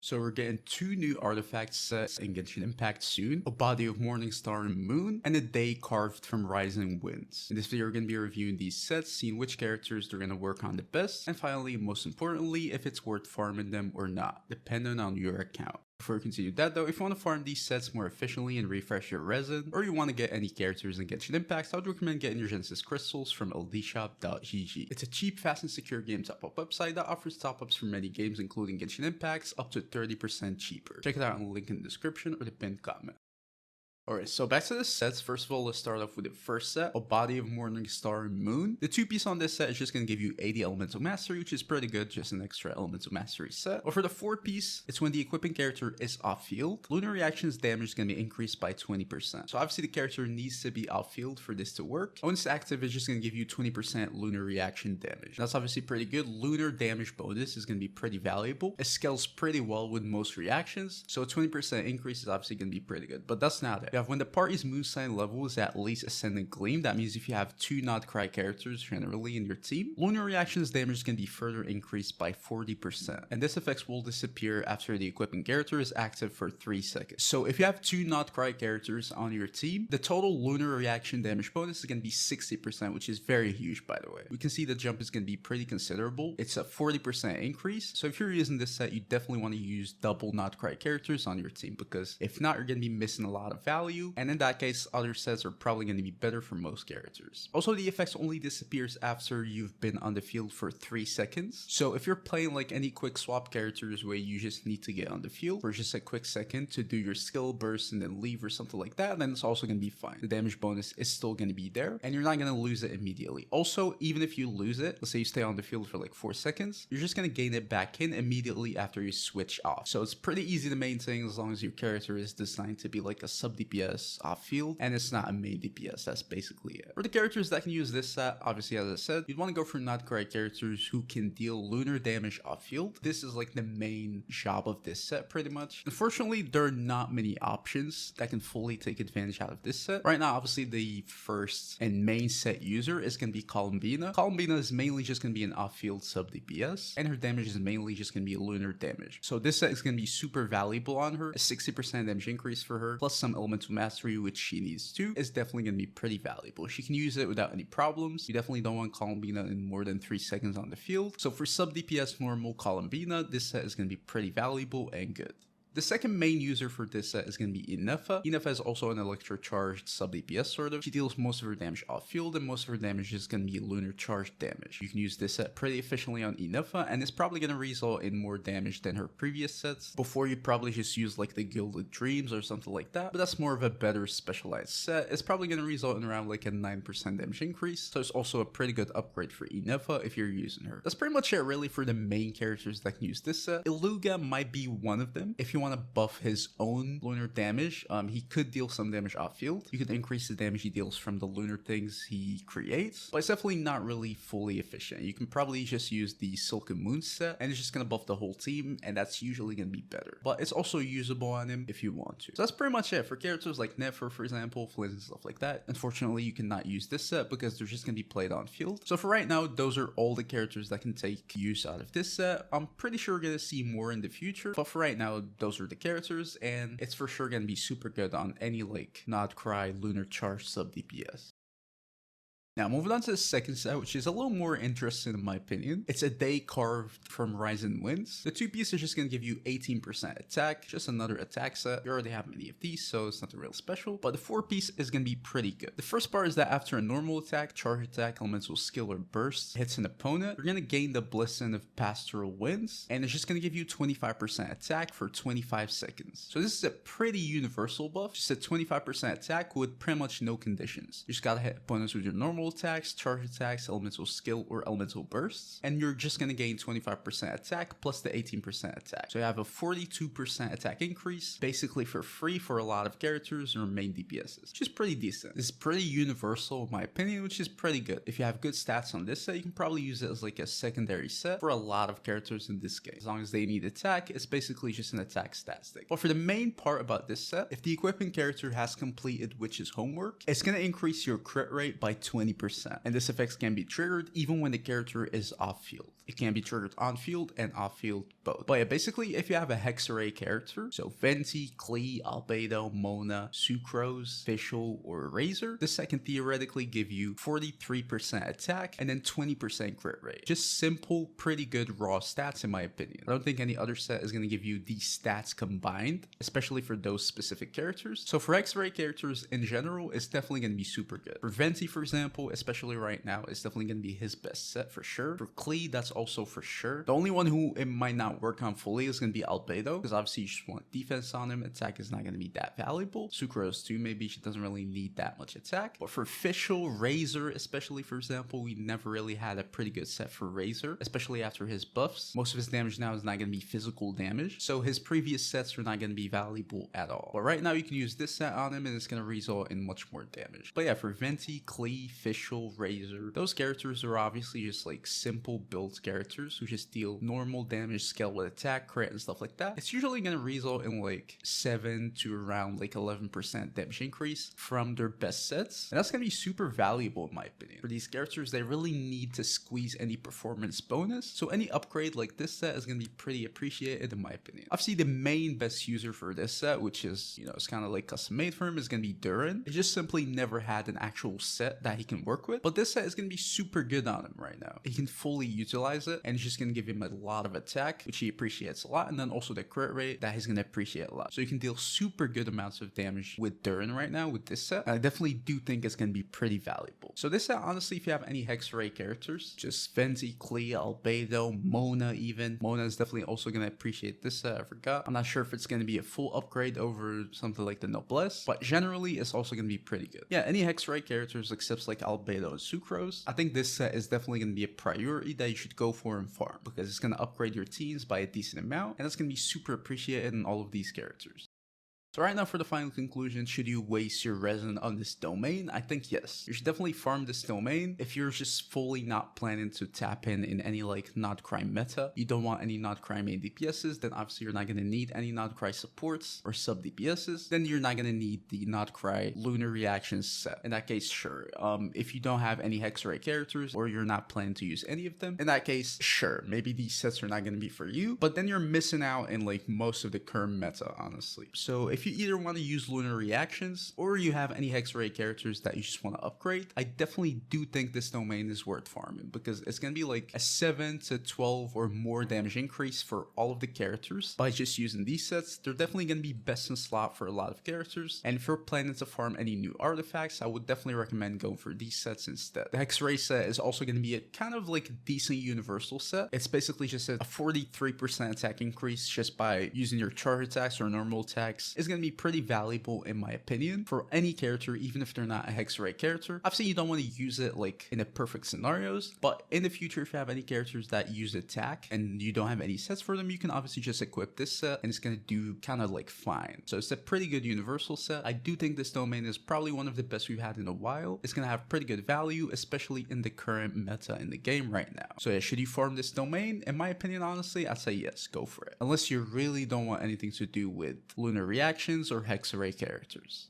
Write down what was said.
So we're getting two new artifact sets in Genshin Impact soon, a body of Morningstar and Moon, and a day carved from Rising Winds. In this video we're going to be reviewing these sets, seeing which characters they're going to work on the best, and finally, most importantly, if it's worth farming them or not, depending on your account. Before we continue that though, if you want to farm these sets more efficiently and refresh your resin, or you want to get any characters in Genshin Impact, I would recommend getting your Genesis crystals from ldshop.gg. It's a cheap, fast and secure game top-up website that offers top-ups for many games including Genshin Impacts up to 30% cheaper. Check it out in the link in the description or the pinned comment. Alright, so back to the sets. First of all, let's start off with the first set, a body of Morningstar and Moon. The two piece on this set is just going to give you 80 Elemental Mastery, which is pretty good, just an extra Elemental Mastery set. But for the four piece, it's when the equipping character is off field. Lunar reactions damage is going to be increased by 20%. So obviously the character needs to be off field for this to work. When it's active, it's just going to give you 20% lunar reaction damage. That's obviously pretty good. Lunar damage bonus is going to be pretty valuable. It scales pretty well with most reactions, so a 20% increase is obviously going to be pretty good. But that's not it. When the party's moon sign level is at least Ascendant Gleam, that means if you have two Not Cry characters generally in your team, lunar reactions damage can be further increased by 40%. And this effect will disappear after the equipping character is active for 3 seconds. So if you have two Not Cry characters on your team, the total lunar reaction damage bonus is going to be 60%, which is very huge by the way. We can see the jump is going to be pretty considerable. It's a 40% increase. So if you're using this set, you definitely want to use double Not Cry characters on your team, because if not, you're going to be missing a lot of value. And in that case, other sets are probably going to be better for most characters. Also, the effects only disappears after you've been on the field for 3 seconds. So if you're playing like any quick swap characters where you just need to get on the field for just a quick second to do your skill burst and then leave or something like that, then it's also going to be fine. The damage bonus is still going to be there and you're not going to lose it immediately. Also, even if you lose it, let's say you stay on the field for like 4 seconds, you're just going to gain it back in immediately after you switch off. So it's pretty easy to maintain as long as your character is designed to be like a sub DPS off field and it's not a main DPS. That's basically it. For the characters that can use this set, obviously as I said, you'd want to go for not correct characters who can deal lunar damage off field. This is like the main job of this set pretty much. Unfortunately, there are not many options that can fully take advantage out of this set. Right now, obviously the first and main set user is going to be Columbina. Columbina is mainly just going to be an off field sub DPS and her damage is mainly just going to be lunar damage. So this set is going to be super valuable on her. A 60% damage increase for her plus some elemental mastery, which she needs to, is definitely going to be pretty valuable. She can use it without any problems. You definitely don't want Columbina in more than 3 seconds on the field. So for sub DPS normal Columbina, this set is going to be pretty valuable and good. The second main user for this set is going to be Inefa. Inefa is also an electro-charged sub-DPS sort of. She deals most of her damage off-field and most of her damage is going to be lunar-charged damage. You can use this set pretty efficiently on Inefa and it's probably going to result in more damage than her previous sets. Before you'd probably just use like the Gilded Dreams or something like that, but that's more of a better specialized set. It's probably going to result in around like a 9% damage increase, so it's also a pretty good upgrade for Inefa if you're using her. That's pretty much it really for the main characters that can use this set. Iluga might be one of them. If you want to buff his own lunar damage, he could deal some damage off field. You could increase the damage he deals from the lunar things he creates, but it's definitely not really fully efficient. You can probably just use the Silken Moon set and it's just going to buff the whole team and that's usually going to be better, but it's also usable on him if you want to. So that's pretty much it for characters like Nefer, for example, Flint and stuff like that. Unfortunately, you cannot use this set because they're just going to be played on field. So for right now, those are all the characters that can take use out of this set. I'm pretty sure we're going to see more in the future, but for right now, those are the characters and it's for sure going to be super good on any like Not Cry lunar charge sub DPS. Now, moving on to the second set, which is a little more interesting in my opinion. It's a day carved from Rising Winds. The two piece is just going to give you 18% attack, just another attack set. You already have many of these, so it's nothing real special, but the four piece is going to be pretty good. The first part is that after a normal attack, charge attack, elemental skill, or burst hits an opponent, you're going to gain the Blessing of Pastoral Winds, and it's just going to give you 25% attack for 25 seconds. So this is a pretty universal buff, just a 25% attack with pretty much no conditions. You just gotta hit opponents with your normal attacks, charge attacks, elemental skill, or elemental bursts, and you're just going to gain 25% attack plus the 18% attack. So you have a 42% attack increase, basically for free for a lot of characters or main DPSs, which is pretty decent. It's pretty universal in my opinion, which is pretty good. If you have good stats on this set, you can probably use it as like a secondary set for a lot of characters in this game. As long as they need attack, it's basically just an attack stat stick. But for the main part about this set, if the equipping character has completed Witch's homework, it's going to increase your crit rate by 20%. And this effect can be triggered even when the character is off field. It can be triggered on field and off field both. But yeah, basically, if you have a hexerei character, so Venti, Klee, Albedo, Mona, Sucrose, Fischl, or Razor, this set can theoretically give you 43% attack and then 20% crit rate. Just simple, pretty good raw stats in my opinion. I don't think any other set is going to give you these stats combined, especially for those specific characters. So for hexerei characters in general, it's definitely going to be super good. For Venti, for example, especially right now, it's definitely going to be his best set for sure. For Klee, that's also for sure. The only one who it might not work on fully is going to be Albedo, because obviously you just want defense on him. Attack is not going to be that valuable. Sucrose too, maybe she doesn't really need that much attack. But for Fischl, Razor, especially for example, we never really had a pretty good set for Razor, especially after his buffs. Most of his damage now is not going to be physical damage, so his previous sets are not going to be valuable at all. But right now you can use this set on him and it's going to result in much more damage. But yeah, for Venti, Klee, Fischl, Razor, those characters are obviously just like simple build characters who just deal normal damage scale with attack, crit, and stuff like that. It's usually going to result in like 7 to around like 11% damage increase from their best sets, and that's going to be super valuable in my opinion. For these characters, they really need to squeeze any performance bonus, so any upgrade like this set is going to be pretty appreciated in my opinion. Obviously the main best user for this set, which is, you know, it's kind of like custom made for him, is going to be theyre. He just simply never had an actual set that he can work with, but this set is going to be super good on him right now. He can fully utilize it, and it's just going to give him a lot of attack, which he appreciates a lot, and then also the crit rate that he's going to appreciate a lot. So you can deal super good amounts of damage with theyre right now with this set. I definitely do think it's going to be pretty valuable. So this set, honestly, if you have any hexerei characters, just Venti, Klee, Albedo, Mona even. Mona is definitely also going to appreciate this set, I forgot. I'm not sure if it's going to be a full upgrade over something like the Noblesse, but generally it's also going to be pretty good. Yeah, any hexerei characters except like Albedo and Sucrose, I think this set is definitely going to be a priority that you should go for and farm, because it's going to upgrade your teams by a decent amount, and that's going to be super appreciated in all of these characters. So right now for the final conclusion, should you waste your resin on this domain? I think yes. You should definitely farm this domain if you're just fully not planning to tap in any like not crime meta. You don't want any not crime main DPSs, then obviously you're not going to need any not cry supports or sub DPSs. Then you're not going to need the not cry lunar reactions set. In that case, sure. If you don't have any hexerei characters or you're not planning to use any of them, in that case, sure. Maybe these sets are not going to be for you, but then you're missing out in like most of the current meta, honestly. So if you either want to use lunar reactions or you have any hexerei characters that you just want to upgrade, I definitely do think this domain is worth farming, because it's going to be like a 7 to 12 or more damage increase for all of the characters by just using these sets. They're definitely going to be best in slot for a lot of characters, and if you're planning to farm any new artifacts, I would definitely recommend going for these sets instead. The hexerei set is also going to be a kind of like decent universal set. It's basically just a 43% attack increase just by using your charge attacks or normal attacks. It's going to be pretty valuable in my opinion for any character, even if they're not a hexerei character. Obviously you don't want to use it like in the perfect scenarios, but in the future if you have any characters that use attack and you don't have any sets for them, you can obviously just equip this set and it's going to do kind of like fine. So it's a pretty good universal set. I do think this domain is probably one of the best we've had in a while. It's going to have pretty good value, especially in the current meta in the game right now. So yeah, should you farm this domain? In my opinion, honestly, I'd say yes, go for it. Unless you really don't want anything to do with lunar reactions or hexerei characters.